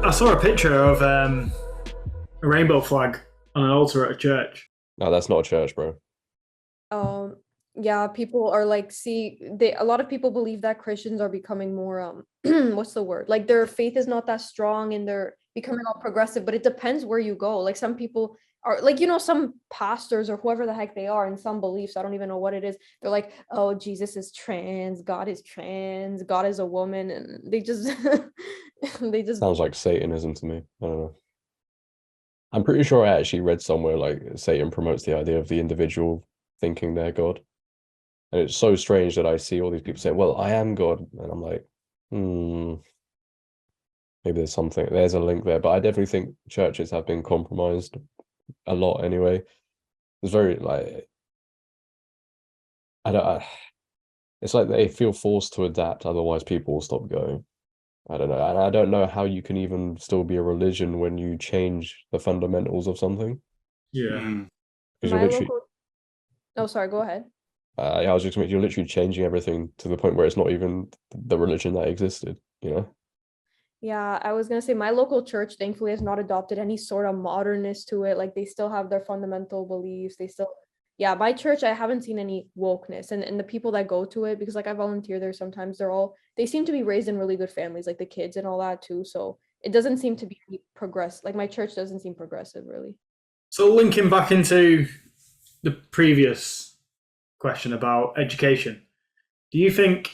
I saw a picture of a rainbow flag on an altar at a church. No, that's not a church, bro. Um, yeah, people are like, a lot of people believe that Christians are becoming more, what's the word? Like their faith is not that strong and they're becoming all progressive, but it depends where you go. Like some people are like, some pastors or whoever the heck they are in some beliefs, I don't even know what it is. They're like, oh, Jesus is trans, God is a woman, and they just they just Sounds like Satanism to me. I don't know. I'm pretty sure I actually read somewhere like Satan promotes the idea of the individual thinking they're God. And it's so strange that I see all these people say, well, I am God. And I'm like, maybe there's a link there. But I definitely think churches have been compromised a lot anyway. It's very like, it's like they feel forced to adapt, otherwise people will stop going. I don't know. And I don't know how you can even still be a religion when you change the fundamentals of something. Yeah. Because my you're literally, local. Oh, sorry, go ahead. I was just you're literally changing everything to the point where it's not even the religion that existed, you know? Yeah, I was gonna say my local church thankfully has not adopted any sort of modernness to it. Like they still have their fundamental beliefs. Yeah, my church, I haven't seen any wokeness. And the people that go to it, because like I volunteer there sometimes, they seem to be raised in really good families, like the kids and all that too. So it doesn't seem to be like my church doesn't seem progressive really. So linking back into the previous question about education, do you think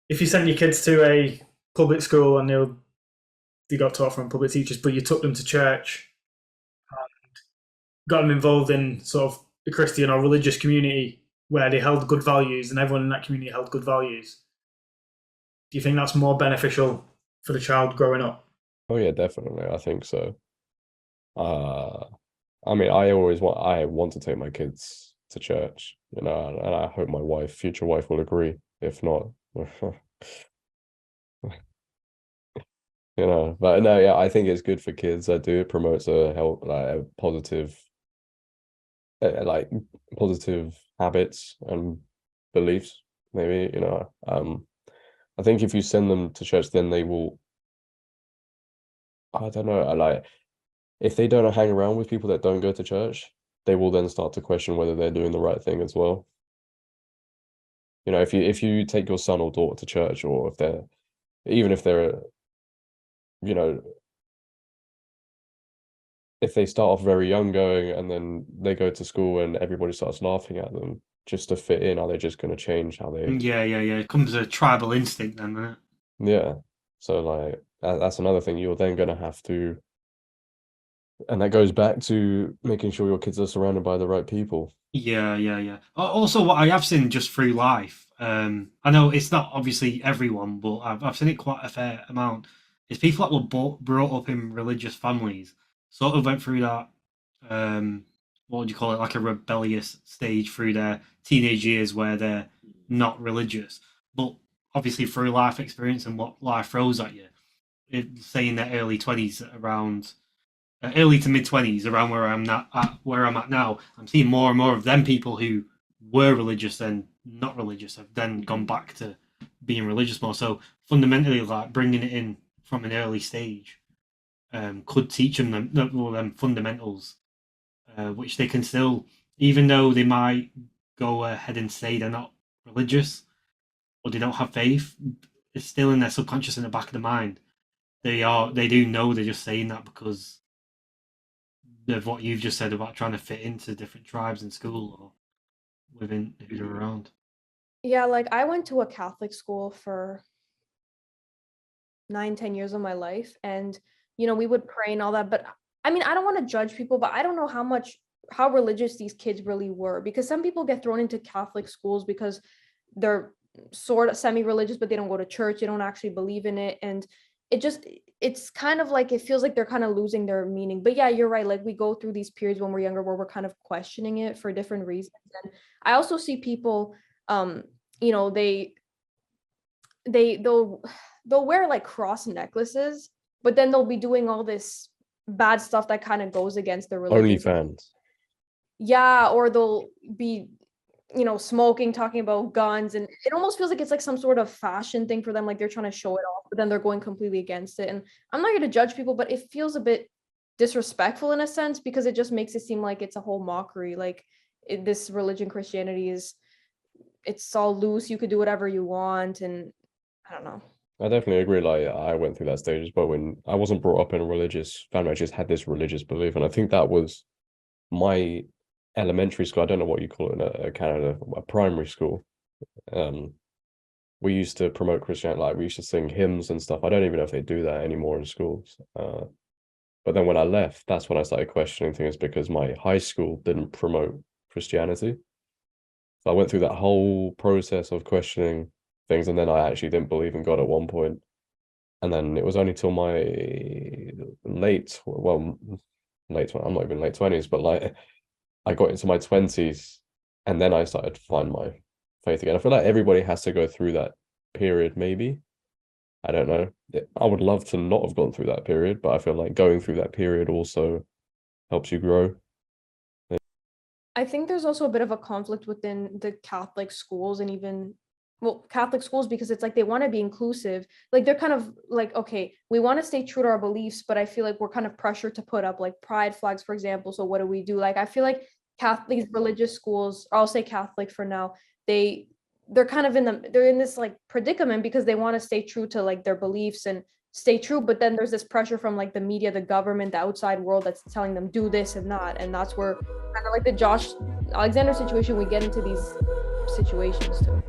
if you sent your kids to a public school and they got taught from public teachers, but you took them to church and got them involved in sort of a Christian or religious community where they held good values and everyone in that community held good values, do you think that's more beneficial for the child growing up? Oh yeah, definitely. I think so. I mean, I want to take my kids to church, and I hope my future wife will agree. If not, but no, yeah, I think it's good for kids. I do. It promotes a positive, like positive habits and beliefs. Maybe, I think if you send them to church, then they will. I don't know. If they don't hang around with people that don't go to church, they will then start to question whether they're doing the right thing as well. If you take your son or daughter to church, or even if they're, you know, if they start off very young going and then they go to school and everybody starts laughing at them just to fit in, are they just going to change how they? Yeah. It comes a tribal instinct then, doesn't it? Yeah. So like that's another thing you're then going to have to, and that goes back to making sure your kids are surrounded by the right people. Yeah. Also, what I have seen just through life, I know it's not obviously everyone, but I've seen it quite a fair amount. Is people that were brought up in religious families sort of went through that, what would you call it, like a rebellious stage through their teenage years where they're not religious, but obviously through life experience and what life throws at you, say in their early 20s, around early to mid 20s, around where I'm at now, I'm seeing more and more of them people who were religious and not religious have then gone back to being religious more. So fundamentally, like bringing it in from an early stage, could teach them fundamentals, which they can still, even though they might go ahead and say they're not religious or they don't have faith, it's still in their subconscious, in the back of the mind. They do know they're just saying that because of what you've just said about trying to fit into different tribes in school or within who they're around. Yeah, like I went to a Catholic school for 9-10 years of my life, and we would pray and all that, but I mean, I don't want to judge people, but I don't know how religious these kids really were, because some people get thrown into Catholic schools because they're sort of semi-religious, but they don't go to church, they don't actually believe in it, and it's kind of like, it feels like they're kind of losing their meaning. But yeah, you're right, like we go through these periods when we're younger where we're kind of questioning it for different reasons. And I also see people, you know, they'll wear like cross necklaces, but then they'll be doing all this bad stuff that kind of goes against their religion. OnlyFans. Yeah, or they'll be you know, smoking, talking about guns, and it almost feels like it's like some sort of fashion thing for them, like they're trying to show it off, but then they're going completely against it. And I'm not here to judge people, but it feels a bit disrespectful in a sense, because it just makes it seem like it's a whole mockery, like this religion, Christianity, is, it's all loose, you could do whatever you want, and I don't know. I definitely agree. Like I went through that stage, but when I wasn't brought up in a religious family, I just had this religious belief, and I think that was my elementary school. I don't know what you call it in Canada, a primary school. We used to promote Christianity, like we used to sing hymns and stuff. I don't even know if they do that anymore in schools. But then when I left, that's when I started questioning things, because my high school didn't promote Christianity. So I went through that whole process of questioning things, and then I actually didn't believe in God at one point. And then it was only till my late, I'm not even late 20s, but like I got into my 20s, and then I started to find my faith again. I feel like everybody has to go through that period, maybe. I don't know. I would love to not have gone through that period, but I feel like going through that period also helps you grow. I think there's also a bit of a conflict within the Catholic schools, and even, well, Catholic schools, because it's like they want to be inclusive. Like they're kind of like, okay, we want to stay true to our beliefs, but I feel like we're kind of pressured to put up like pride flags, for example. So what do we do? Like I feel like Catholic religious schools, I'll say Catholic for now, they're kind of they're in this like predicament, because they want to stay true to like their beliefs and stay true, but then there's this pressure from like the media, the government, the outside world, that's telling them do this and that. And that's where kind of like the Josh Alexander situation, we get into these situations too.